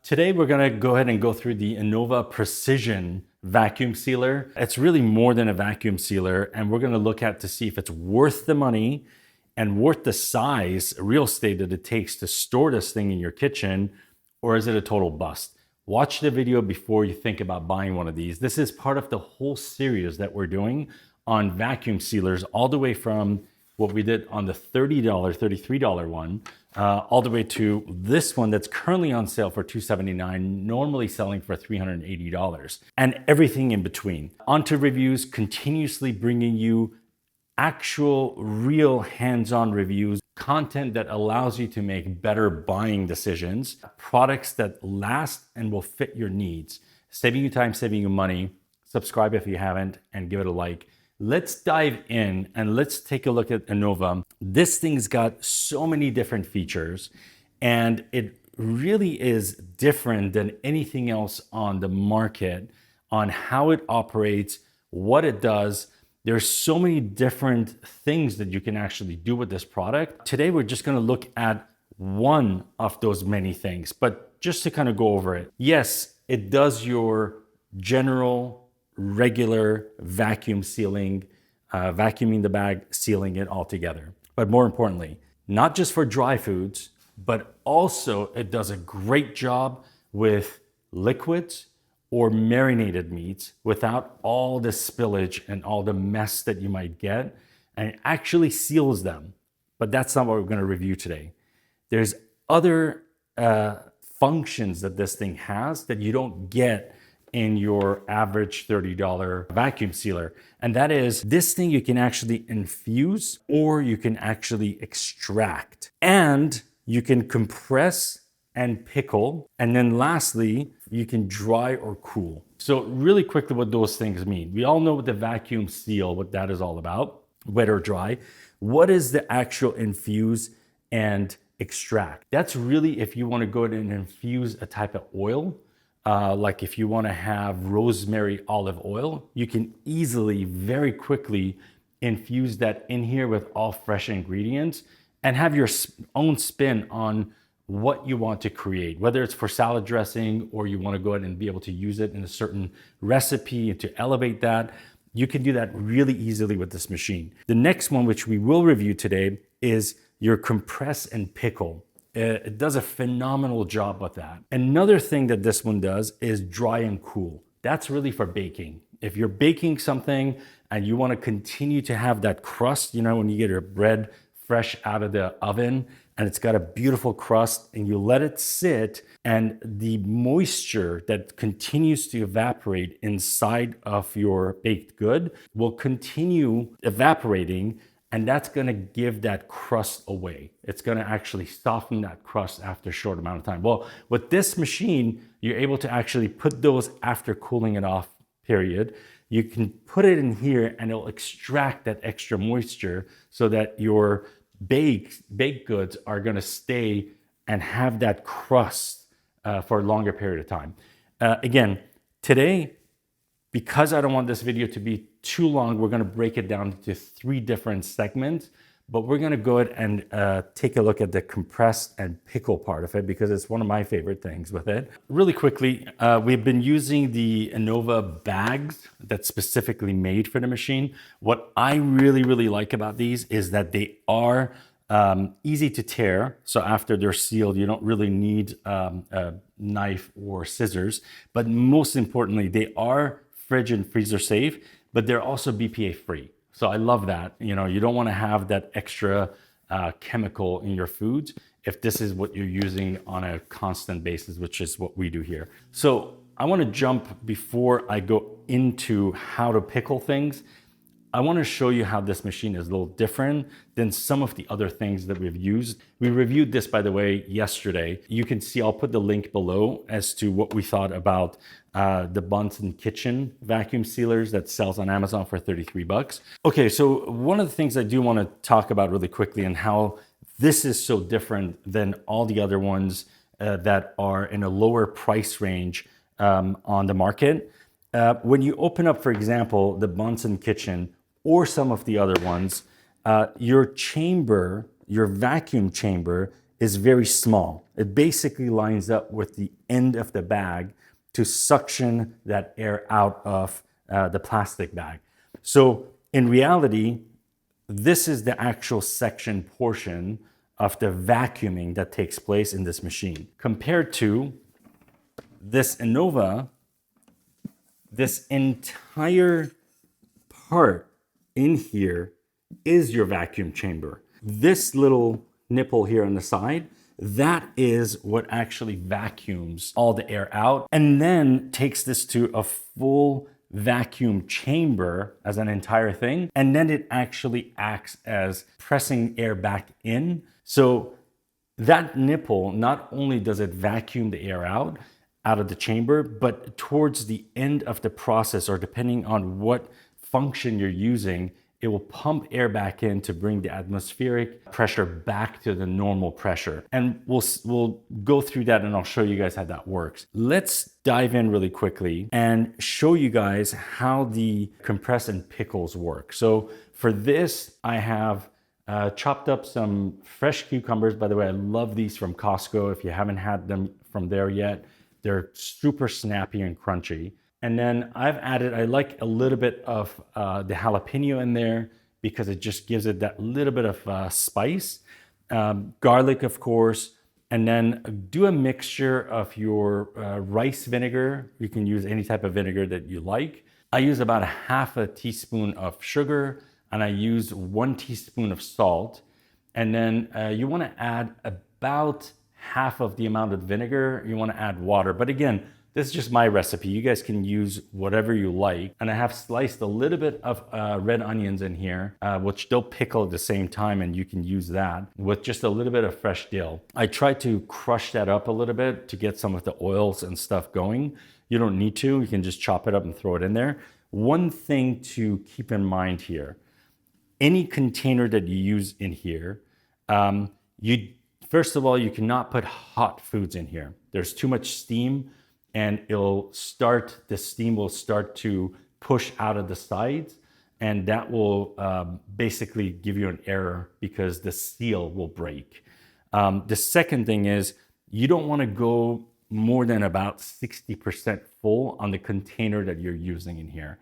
Today we're gonna go ahead and go through the Anova Precision Vacuum Sealer. It's really more than a vacuum sealer, and we're gonna look at to see if it's worth the money and worth the size, real estate that it takes to store this thing in your kitchen, or is it a total bust? Watch the video before you think about buying one of these. This is part of the whole series that we're doing on vacuum sealers, all the way from what we did on the $30, $33 one, all the way to this one that's currently on sale for $279, normally selling for $380, and everything in between. OnToReviews continuously bringing you actual, real hands-on reviews, content that allows you to make better buying decisions, products that last and will fit your needs, saving you time, saving you money. Subscribe if you haven't, and give it a like. Let's dive in and let's take a look at Anova. This thing's got so many different features, and it really is different than anything else on the market on how it operates, what it does. There's so many different things that you can actually do with this product. Today, we're just gonna look at one of those many things, but just to kind of go over it. Yes, it does your general regular vacuum sealing, vacuuming the bag, sealing it all together. But more importantly, not just for dry foods, but also it does a great job with liquids or marinated meats without all the spillage and all the mess that you might get, and it actually seals them. But that's not what we're going to review today. There's other functions that this thing has that you don't get in your average $30 vacuum sealer. And that is, this thing you can actually infuse or you can actually extract. And you can compress and pickle. And then lastly, you can dry or cool. So really quickly what those things mean. We all know what the vacuum seal, what that is all about, wet or dry. What is the actual infuse and extract? That's really if you want to go ahead and infuse a type of oil. Like if you want to have rosemary olive oil, you can easily, very quickly infuse that in here with all fresh ingredients and have your own spin on what you want to create, whether it's for salad dressing or you want to go ahead and be able to use it in a certain recipe to elevate that. You can do that really easily with this machine. The next one, which we will review today, is your compress and pickle. It does a phenomenal job with that. Another thing that this one does is dry and cool. That's really for baking. If you're baking something and you want to continue to have that crust, you know, when you get your bread fresh out of the oven and it's got a beautiful crust and you let it sit, and the moisture that continues to evaporate inside of your baked good will continue evaporating, and that's gonna give that crust away. It's gonna actually soften that crust after a short amount of time. Well, with this machine, you're able to actually put those after cooling it off, period. You can put it in here and it'll extract that extra moisture so that your baked goods are gonna stay and have that crust for a longer period of time. Again, today, because I don't want this video to be too long, we're gonna break it down into 3 different segments, but we're gonna go ahead and take a look at the compressed and pickle part of it because it's one of my favorite things with it. Really quickly, we've been using the Anova bags that's specifically made for the machine. What I really like about these is that they are easy to tear. So after they're sealed, you don't really need a knife or scissors, but most importantly, they are fridge and freezer safe, but they're also BPA-free. So I love that. You know, you don't want to have that extra chemical in your foods if this is what you're using on a constant basis, which is what we do here. So I want to jump before I go into how to pickle things. I want to show you how this machine is a little different than some of the other things that we've used. We reviewed this, by the way, yesterday. You can see, I'll put the link below as to what we thought about the Bunsen kitchen vacuum sealers that sells on Amazon for 33 bucks. Okay, so one of the things I do want to talk about really quickly and how this is so different than all the other ones that are in a lower price range on the market. When you open up, for example, the Bunsen kitchen or some of the other ones, your chamber, your vacuum chamber is very small. It basically lines up with the end of the bag to suction that air out of the plastic bag. So in reality, this is the actual section portion of the vacuuming that takes place in this machine. Compared to this Anova, this entire part in here is your vacuum chamber. This little nipple here on the side, that is what actually vacuums all the air out and then takes this to a full vacuum chamber as an entire thing. And then it actually acts as pressing air back in. So that nipple, not only does it vacuum the air out of the chamber, but towards the end of the process, or depending on what function you're using, it will pump air back in to bring the atmospheric pressure back to the normal pressure. And we'll go through that and I'll show you guys how that works. Let's dive in really quickly and show you guys how the compress and pickles work. So for this, I have chopped up some fresh cucumbers. By the way, I love these from Costco. If you haven't had them from there yet, they're super snappy and crunchy. And then I've added, I like a little bit of the jalapeno in there because it just gives it that little bit of spice. Garlic, of course. And then do a mixture of your rice vinegar. You can use any type of vinegar that you like. I use about a half a teaspoon of sugar, and I use 1 teaspoon of salt. And then you want to add about half of the amount of vinegar. You want to add water. But again, this is just my recipe. You guys can use whatever you like. And I have sliced a little bit of red onions in here, which they'll pickle at the same time, and you can use that with just a little bit of fresh dill. I try to crush that up a little bit to get some of the oils and stuff going. You don't need to. You can just chop it up and throw it in there. One thing to keep in mind here, any container that you use in here, first of all, you cannot put hot foods in here. There's too much steam, and the steam will start to push out of the sides, and that will basically give you an error because the seal will break. The second thing is you don't want to go more than about 60% full on the container that you're using in here.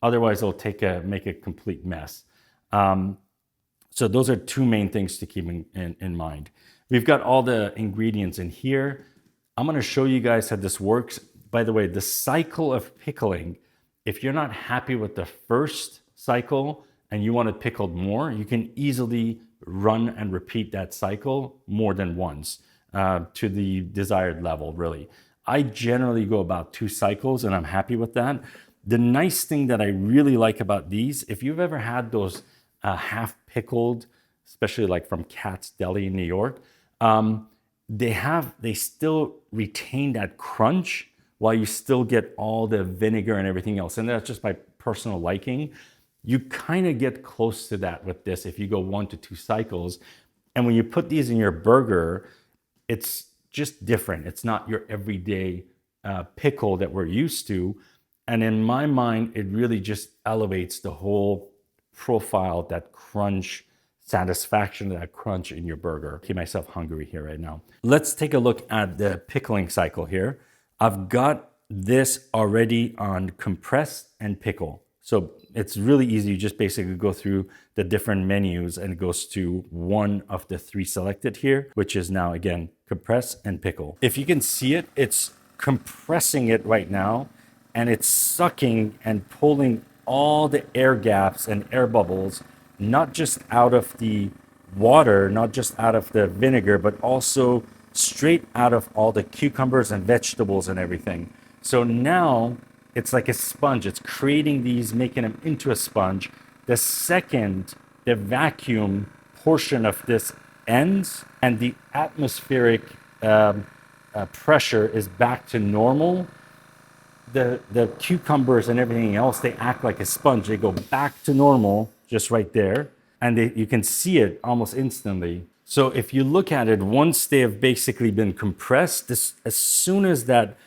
Otherwise, it'll make a complete mess. So those are two main things to keep in mind. We've got all the ingredients in here. I'm going to show you guys how this works. By the way, the cycle of pickling, if you're not happy with the first cycle and you want it pickled more, you can easily run and repeat that cycle more than once to the desired level, really. I generally go about 2 cycles and I'm happy with that. The nice thing that I really like about these, if you've ever had those half pickled, especially like from Katz Deli in New York, they still retain that crunch while you still get all the vinegar and everything else. And that's just my personal liking. You kind of get close to that with this if you go 1 to 2 cycles. And when you put these in your burger, it's just different. It's not your everyday pickle that we're used to. And in my mind, it really just elevates the whole profile, that crunch, satisfaction of that crunch in your burger. Keep myself hungry here right now. Let's take a look at the pickling cycle here. I've got this already on compress and pickle. So it's really easy. You just basically go through the different menus and it goes to one of the 3 selected here, which is now again, compress and pickle. If you can see it, it's compressing it right now and it's sucking and pulling all the air gaps and air bubbles, not just out of the water, not just out of the vinegar, but also straight out of all the cucumbers and vegetables and everything. So now it's like a sponge. It's creating these, making them into a sponge. The second the vacuum portion of this ends and the atmospheric pressure is back to normal, the cucumbers and everything else, they act like a sponge. They go back to normal just right there. And you can see it almost instantly. So if you look at it, once they have basically been compressed, as soon as that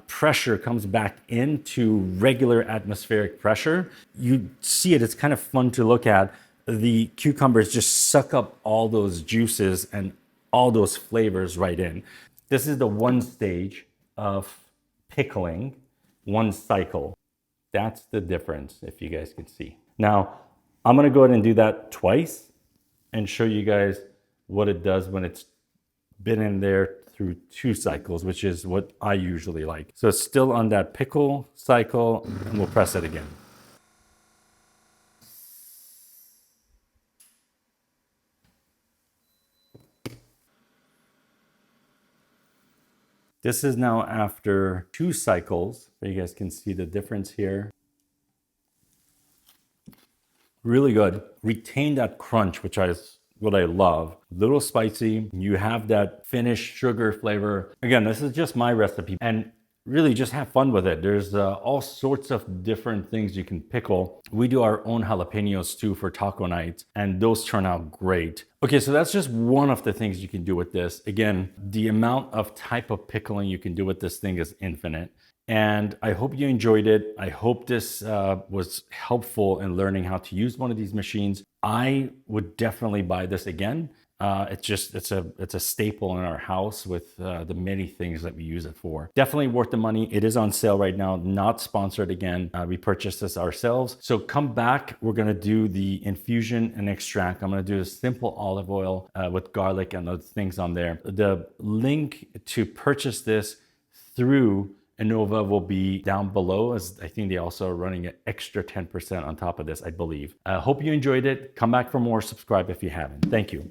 pressure comes back into regular atmospheric pressure, you see it. It's kind of fun to look at. The cucumbers just suck up all those juices and all those flavors right in. This is the one stage of pickling, one cycle. That's the difference, if you guys can see. Now, I'm gonna go ahead and do that twice and show you guys what it does when it's been in there through 2 cycles, which is what I usually like. So it's still on that pickle cycle, and we'll press it again. This is now after 2 cycles. You guys can see the difference here. Really good. Retain that crunch, which is what I love. Little spicy. You have that finished sugar flavor. Again, this is just my recipe, and really just have fun with it. There's all sorts of different things you can pickle. We do our own jalapeños too for taco nights, and those turn out great. Okay, so that's just one of the things you can do with this. Again, the amount of type of pickling you can do with this thing is infinite. And I hope you enjoyed it. I hope this was helpful in learning how to use one of these machines. I would definitely buy this again. It's a staple in our house with the many things that we use it for. Definitely worth the money. It is on sale right now, not sponsored again. We purchased this ourselves. So come back. We're gonna do the infusion and extract. I'm gonna do a simple olive oil with garlic and other things on there. The link to purchase this through Anova will be down below, as I think they also are running an extra 10% on top of this, I believe. Hope you enjoyed it. Come back for more. Subscribe if you haven't. Thank you.